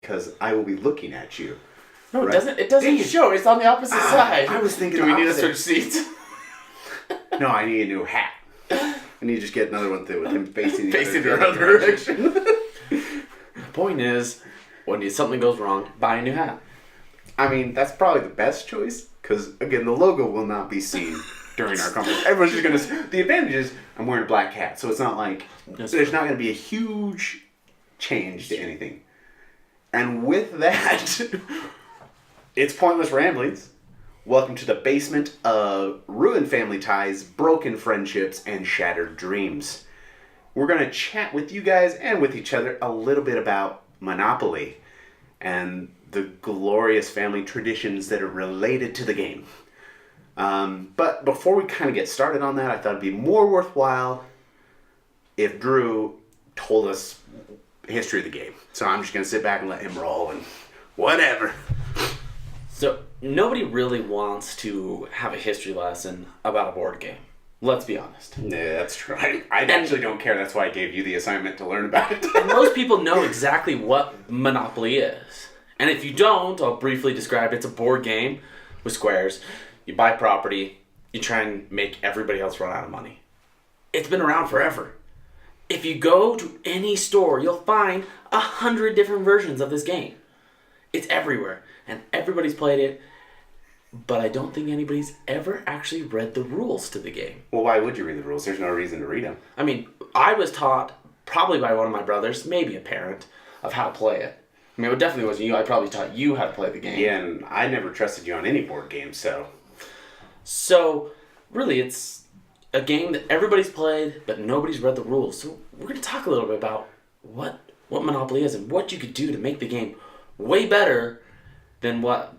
because I will be looking at you. No, right? It doesn't show. It's on the opposite side. I was thinking do we need to opposite. switch seats? No, I need a new hat. I need to just get another one with him facing the other other direction. The point is, when something goes wrong, buy a new hat. I mean, that's probably the best choice, because, again, the logo will not be seen during our conversation. Everyone's just going to... The advantage is I'm wearing a black hat, so it's not like... There's not going to be a huge change to anything. And with that, it's Pointless Ramblings. Welcome to the basement of ruined family ties, broken friendships, and shattered dreams. We're going to chat with you guys and with each other a little bit about Monopoly and the glorious family traditions that are related to the game. But before we kind of get started on that, I thought it'd be more worthwhile if Drew told us history of the game. So I'm just going to sit back and let him roll and whatever. So nobody really wants to have a history lesson about a board game. Let's be honest. Yeah, that's true. I actually don't care. That's why I gave you the assignment to learn about it. And most people know exactly what Monopoly is. And if you don't, I'll briefly describe it. It's a board game with squares. You buy property. You try and make everybody else run out of money. It's been around forever. If you go to any store, you'll find 100 different versions of this game. It's everywhere. And everybody's played it. But I don't think anybody's ever actually read the rules to the game. Well, why would you read the rules? There's no reason to read them. I mean, I was taught, probably by one of my brothers, maybe a parent, of how to play it. I mean, it definitely wasn't you. I probably taught you how to play the game. Yeah, and I never trusted you on any board game, so... So, really, it's a game that everybody's played, but nobody's read the rules. So, we're going to talk a little bit about what Monopoly is and what you could do to make the game way better than what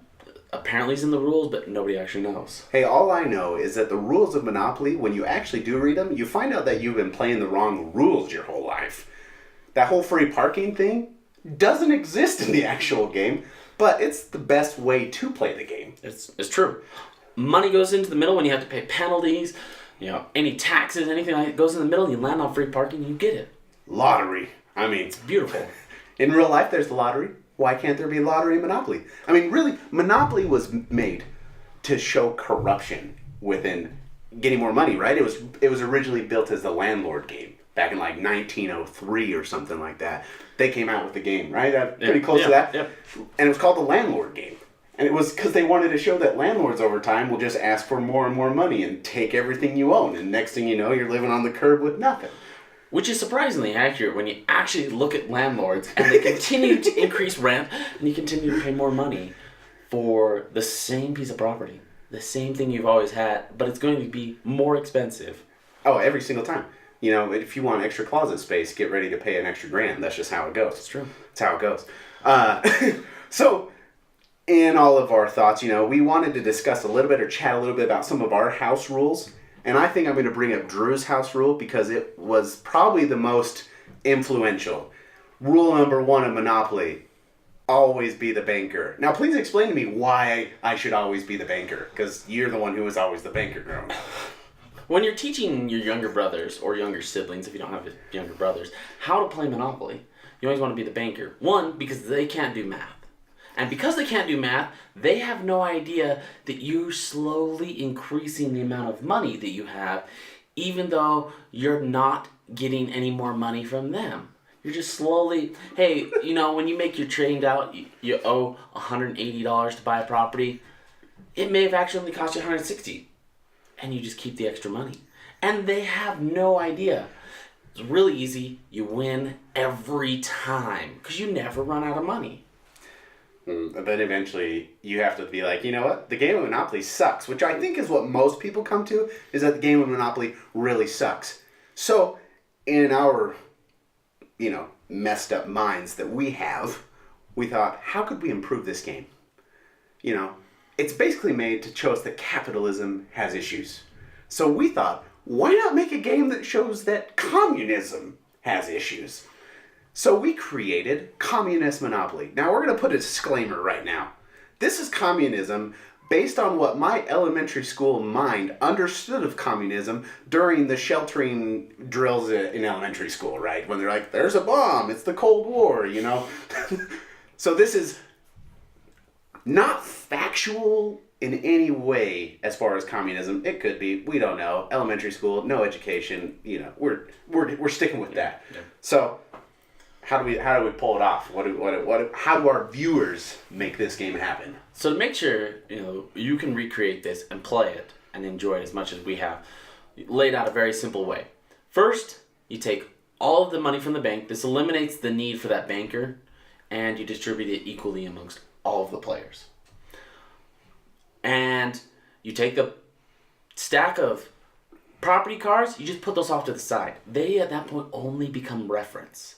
apparently is in the rules, but nobody actually knows. Hey, all I know is that the rules of Monopoly, when you actually do read them, you find out that you've been playing the wrong rules your whole life. That whole free parking thing doesn't exist in the actual game, but it's the best way to play the game. It's true. Money goes into the middle when you have to pay penalties, any taxes, anything like that goes in the middle, you land on free parking, you get it. Lottery. I mean... It's beautiful. In real life, there's the lottery. Why can't there be lottery in Monopoly? I mean, really, Monopoly was made to show corruption within getting more money, right? It was originally built as the landlord game back in like 1903 or something like that. They came out with the game, right? Pretty close to that. Yeah. And it was called the landlord game. And it was because they wanted to show that landlords over time will just ask for more and more money and take everything you own. And next thing you know, you're living on the curb with nothing. Which is surprisingly accurate when you actually look at landlords and they continue to increase rent and you continue to pay more money for the same piece of property. The same thing you've always had, but it's going to be more expensive. Oh, every single time. If you want extra closet space, get ready to pay an extra $1,000. That's just how it goes. It's true. That's how it goes. So, in all of our thoughts, we wanted to discuss a little bit or chat a little bit about some of our house rules. And I think I'm going to bring up Drew's house rule because it was probably the most influential. Rule number 1 of Monopoly, always be the banker. Now, please explain to me why I should always be the banker, because you're the one who was always the banker growing up. When you're teaching your younger brothers or younger siblings, if you don't have younger brothers, how to play Monopoly, you always want to be the banker. 1, because they can't do math. And because they can't do math, they have no idea that you're slowly increasing the amount of money that you have, even though you're not getting any more money from them. You're just slowly, hey, when you make your trade out, you owe $180 to buy a property. It may have actually cost you $160. And you just keep the extra money. And they have no idea. It's really easy. You win every time because you never run out of money. But then eventually you have to be like, you know what? The game of Monopoly sucks, which I think is what most people come to, is that the game of Monopoly really sucks. So, in our, messed up minds that we have, we thought, how could we improve this game? It's basically made to show us that capitalism has issues. So we thought, why not make a game that shows that communism has issues? So we created Communist Monopoly. Now we're going to put a disclaimer right now. This is communism based on what my elementary school mind understood of communism during the sheltering drills in elementary school, right? When they're like, there's a bomb, it's the Cold War, So this is not factual in any way as far as communism. It could be. We don't know. Elementary school, no education. You know, we're sticking with that. Yeah. So how do we pull it off? How do our viewers make this game happen? So to make sure you can recreate this and play it and enjoy it as much as we have, laid out a very simple way. First, you take all of the money from the bank. This eliminates the need for that banker, and you distribute it equally amongst all of the players. And you take the stack of property cards, you just put those off to the side. They, at that point, only become reference.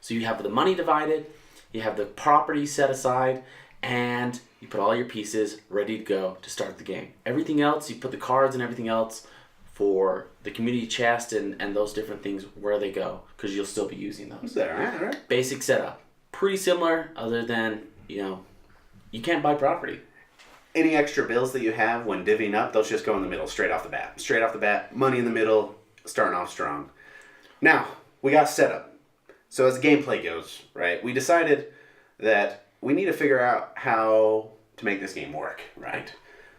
So you have the money divided, you have the property set aside, and you put all your pieces ready to go to start the game. Everything else, you put the cards and everything else for the community chest and those different things where they go, because you'll still be using those. All right. Basic setup. Pretty similar, other than, you can't buy property. Any extra bills that you have when divvying up, those just go in the middle, straight off the bat. Straight off the bat, money in the middle, starting off strong. Now, we got setup. So as the gameplay goes, right, we decided that we need to figure out how to make this game work, right?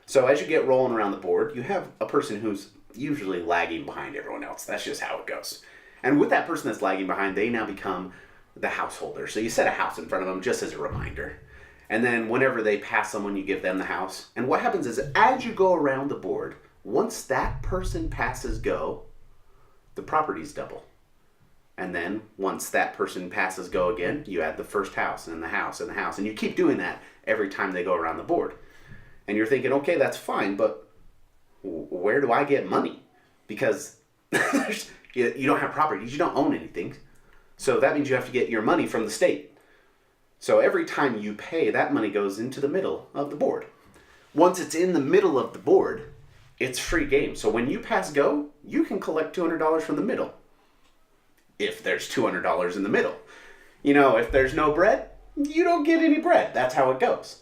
So as you get rolling around the board, you have a person who's usually lagging behind everyone else. That's just how it goes. And with that person that's lagging behind, they now become the householder. So you set a house in front of them just as a reminder. And then whenever they pass someone, you give them the house. And what happens is, as you go around the board, once that person passes go, the properties double. And then once that person passes go again, you add the first house and the house and the house. And you keep doing that every time they go around the board. And you're thinking, okay, that's fine, but where do I get money? Because you don't have properties, you don't own anything. So that means you have to get your money from the state. So every time you pay, that money goes into the middle of the board. Once it's in the middle of the board, it's free game. So when you pass go, you can collect $200 from the middle. If there's $200 in the middle. If there's no bread, you don't get any bread. That's how it goes.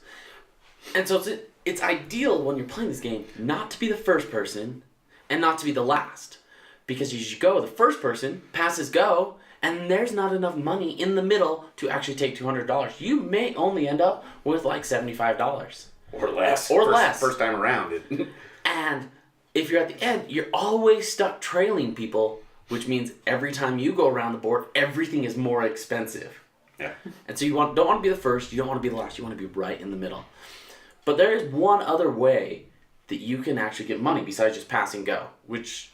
And so it's ideal when you're playing this game not to be the first person and not to be the last. Because as you go, the first person passes go, and there's not enough money in the middle to actually take $200. You may only end up with like $75. Or less. First time around. And if you're at the end, you're always stuck trailing people, which means every time you go around the board, everything is more expensive. Yeah. And so you don't want to be the first, you don't want to be the last, you want to be right in the middle. But there is one other way that you can actually get money besides just passing go,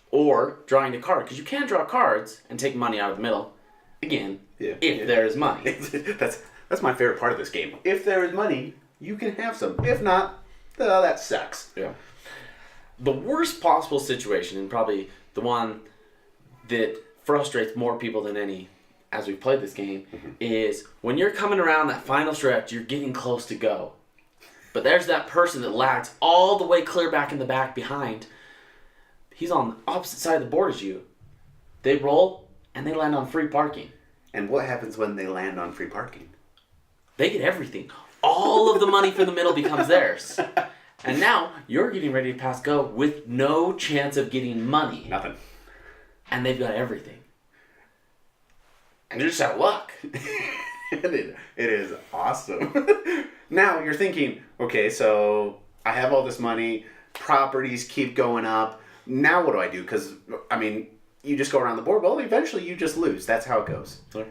or drawing a card, because you can draw cards and take money out of the middle. Again, if there is money. That's my favorite part of this game. If there is money, you can have some. If not, that sucks. Yeah. The worst possible situation, and probably the one that frustrates more people than any as we've played this game, is when you're coming around that final stretch, you're getting close to go. But there's that person that lags all the way clear back in the back behind. He's on the opposite side of the board as you. They roll, and they land on free parking. And what happens when they land on free parking? They get everything. All of the money from the middle becomes theirs. And now, you're getting ready to pass go with no chance of getting money. Nothing. And they've got everything. And you're just out of luck. It is awesome. Now, you're thinking, okay, so I have all this money, properties keep going up. Now what do I do? Because, you just go around the board. Well, eventually you just lose. That's how it goes. Sure.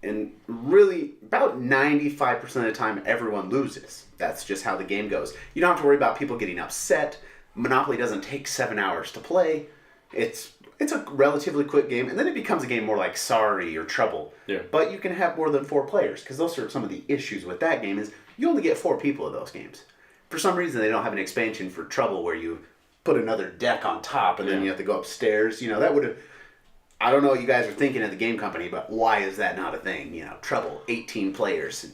And really, about 95% of the time, everyone loses. That's just how the game goes. You don't have to worry about people getting upset. Monopoly doesn't take 7 hours to play. It's a relatively quick game, and then it becomes a game more like Sorry or Trouble. Yeah. But you can have more than 4 players, because those are some of the issues with that game is you only get 4 people in those games. For some reason, they don't have an expansion for Trouble where you put another deck on top, and then you have to go upstairs. That would have... I don't know what you guys are thinking at the game company, but why is that not a thing? Trouble, 18 players,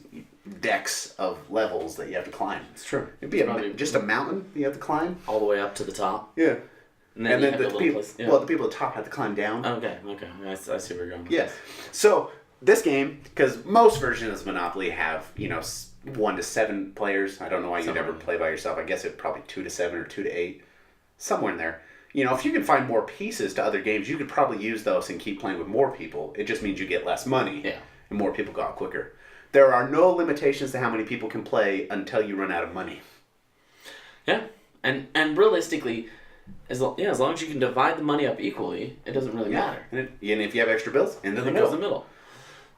decks of levels that you have to climb. It's true. It'd be just a mountain you have to climb. All the way up to the top. Yeah. And then the people, the people at the top have to climb down. Okay. I see where you're going. Yeah. So this game, because most versions of Monopoly have 1 to 7 players. I don't know why you'd ever play by yourself. I guess it's probably 2 to 7 or 2 to 8, somewhere in there. If you can find more pieces to other games, you could probably use those and keep playing with more people. It just means you get less money, and more people go out quicker. There are no limitations to how many people can play until you run out of money. Yeah, and realistically, as long as you can divide the money up equally, it doesn't really matter. And if you have extra bills, into the It middle. goes in the middle.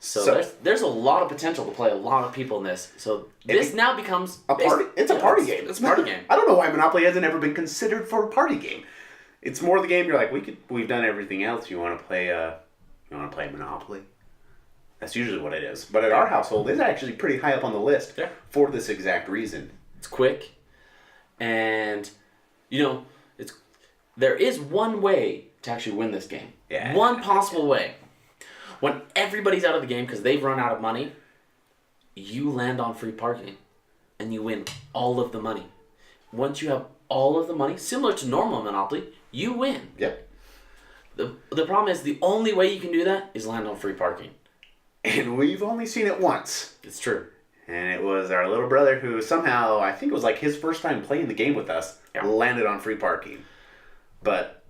So there's a lot of potential to play a lot of people in this. So this now becomes a party. It's a party game. It's a party game. I don't know why Monopoly hasn't ever been considered for a party game. It's more the game you're like, we've done everything else. You want to play Monopoly? That's usually what it is. But at our household, it's actually pretty high up on the list for this exact reason. It's quick, and there is one way to actually win this game. Yeah. One possible way. When everybody's out of the game because they've run out of money, you land on free parking, and you win all of the money. Once you have all of the money, similar to normal Monopoly, you win. Yep. The problem is the only way you can do that is land on free parking. And we've only seen it once. It's true. And it was our little brother who somehow, I think it was like his first time playing the game with us, landed on free parking. But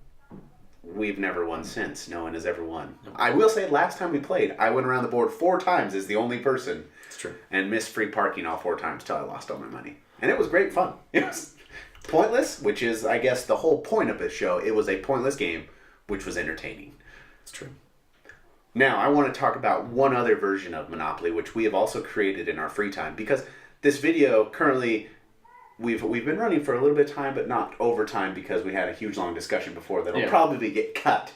we've never won since. No one has ever won. I will say, last time we played, I went around the board 4 times as the only person. It's true. And missed free parking all 4 times till I lost all my money. And it was great fun. It was pointless, which is, I guess, the whole point of this show. It was a pointless game, which was entertaining. It's true. Now, I want to talk about one other version of Monopoly, which we have also created in our free time. Because this video, currently, we've been running for a little bit of time, but not overtime, because we had a huge, long discussion before that'll probably get cut.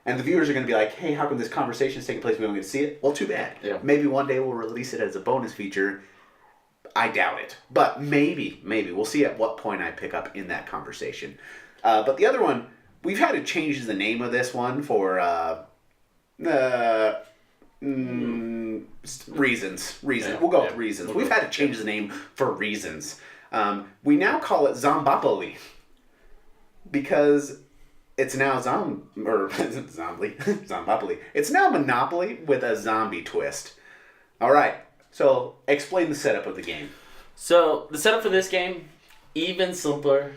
And the viewers are going to be like, hey, how come this conversation is taking place? We don't get to see it. Well, too bad. Yeah. Maybe one day we'll release it as a bonus feature. I doubt it. But maybe. We'll see at what point I pick up in that conversation. But the other one, we've had to change the name of this one for reasons. Yeah. We'll go with reasons. We've had to change the name for reasons. We now call it Zombopoly. Because it's now Zombopoly. It's now Monopoly with a zombie twist. All right. So explain the setup of the game. So the setup for this game, even simpler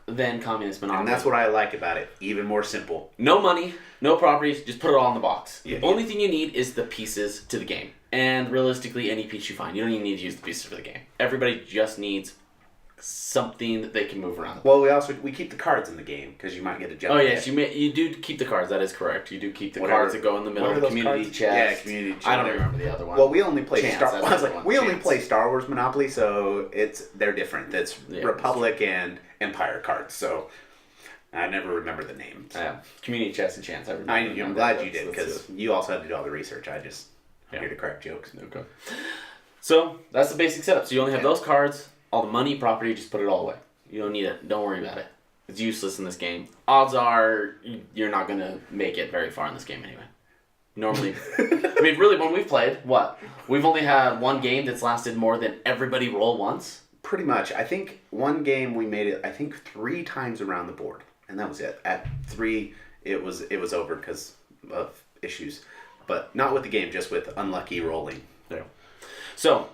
than Communist Monopoly. And that's what I like about it. Even more simple. No money, no properties, just put it all in the box. Yeah, the only thing you need is the pieces to the game. And realistically, any piece you find. You don't even need to use the pieces for the game. Everybody just needs something that they can move around. Well, we keep the cards in the game because you might get a jump. Oh yes, you do keep the cards. That is correct. You do keep the cards that go in the middle. The community chest. Yeah, community chest. I don't remember the other one. Well, we only play play Star Wars Monopoly, so they're different. That's Republic and Empire cards. So I never remember the names. Community chest and chance. I'm glad you did because you also had to do all the research. I'm here to crack jokes. Okay. So that's the basic setup. So you only have those cards. All the money, property, just put it all away. You don't need it. Don't worry about it. It's useless in this game. Odds are you're not going to make it very far in this game anyway. Normally. I mean, really, when we've played, we've only had one game that's lasted more than everybody roll once. Pretty much. I think one game we made it, 3 times around the board. And that was it. At 3, it was over because of issues. But not with the game, just with unlucky rolling. Yeah. So...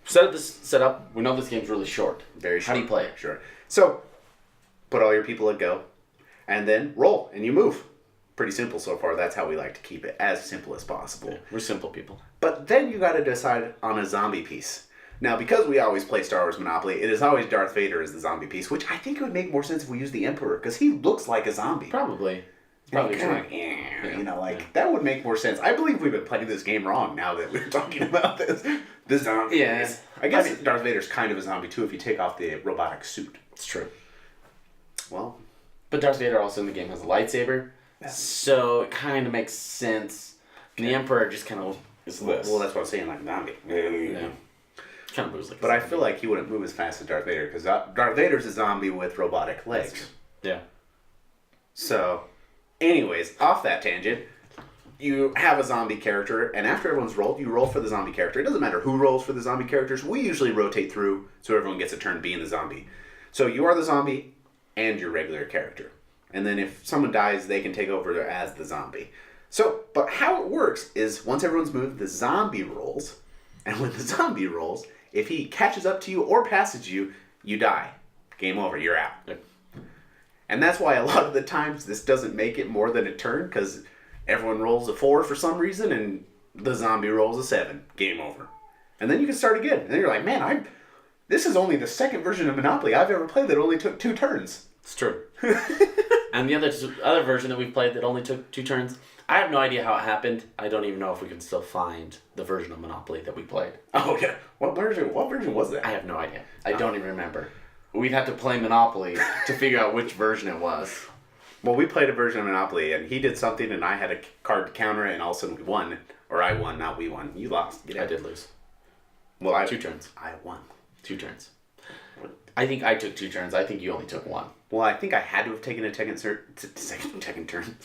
Set up. We know this game's really short. Very short. How do you play it? Sure. So, put all your people at go, and then roll, and you move. Pretty simple so far. That's how we like to keep it, as simple as possible. Yeah, we're simple people. But then you got to decide on a zombie piece. Now, because we always play Star Wars Monopoly, it is always Darth Vader as the zombie piece, which I think it would make more sense if we use the Emperor, because he looks like a zombie. Probably. Probably true. That would make more sense. I believe we've been playing this game wrong now that we're talking about this. The zombies. Yeah. I guess Darth Vader's kind of a zombie too if you take off the robotic suit. It's true. Well. But Darth Vader also in the game has a lightsaber. Yeah. So it kind of makes sense. Okay. The Emperor just kind of is this. Well, that's what I'm saying, like a zombie. Yeah. Kind of moves like But I feel like he wouldn't move as fast as Darth Vader because Darth Vader's a zombie with robotic legs. Yeah. So... Anyways, off that tangent, you have a zombie character, and after everyone's rolled, you roll for the zombie character. It doesn't matter who rolls for the zombie characters. We usually rotate through so everyone gets a turn being the zombie. So you are the zombie and your regular character. And then if someone dies, they can take over as the zombie. So, but how it works is once everyone's moved, the zombie rolls. And when the zombie rolls, if he catches up to you or passes you, you die. Game over. You're out. Yep. And that's why a lot of the times this doesn't make it more than a turn, because everyone rolls a 4 for some reason, and the zombie rolls a 7. Game over. And then you can start again. And then you're like, man, this is only the second version of Monopoly I've ever played that only took 2 turns. It's true. And the other version that we've played that only took 2 turns, I have no idea how it happened. I don't even know if we can still find the version of Monopoly that we played. Oh, okay. What version was that? I have no idea. I don't even remember. We'd have to play Monopoly to figure out which version it was. Well, we played a version of Monopoly, and he did something, and I had a card to counter it, and all of a sudden we won. Or I won, not we won. You lost. I did lose. Well, 2 turns. I won. 2 turns. I think I took 2 turns. I think you only took 1. Well, I think I had to have taken a second turn.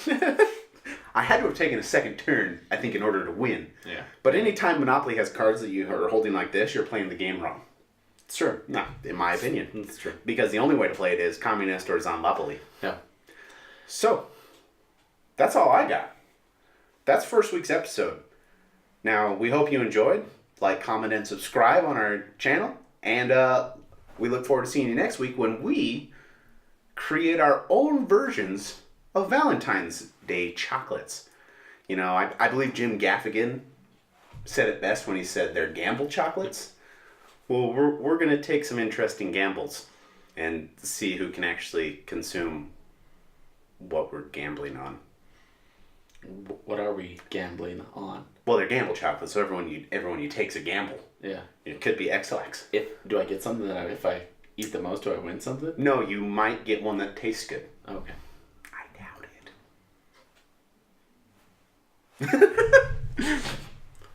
I had to have taken a second turn, I think, in order to win. Yeah. But anytime Monopoly has cards that you are holding like this, you're playing the game wrong. It's true. No, in my opinion. It's true. Because the only way to play it is communist or Zonlopoly. Yeah. So, that's all I got. That's first week's episode. Now, we hope you enjoyed. Like, comment, and subscribe on our channel. And we look forward to seeing you next week when we create our own versions of Valentine's Day chocolates. You know, I believe Jim Gaffigan said it best when he said they're gamble chocolates. Well, we're going to take some interesting gambles and see who can actually consume what we're gambling on. What are we gambling on? Well, they're gamble chocolates, so everyone you take's a gamble. Yeah. It could be XOX. Do I get something that if I eat the most, do I win something? No, you might get one that tastes good. Okay. I doubt it.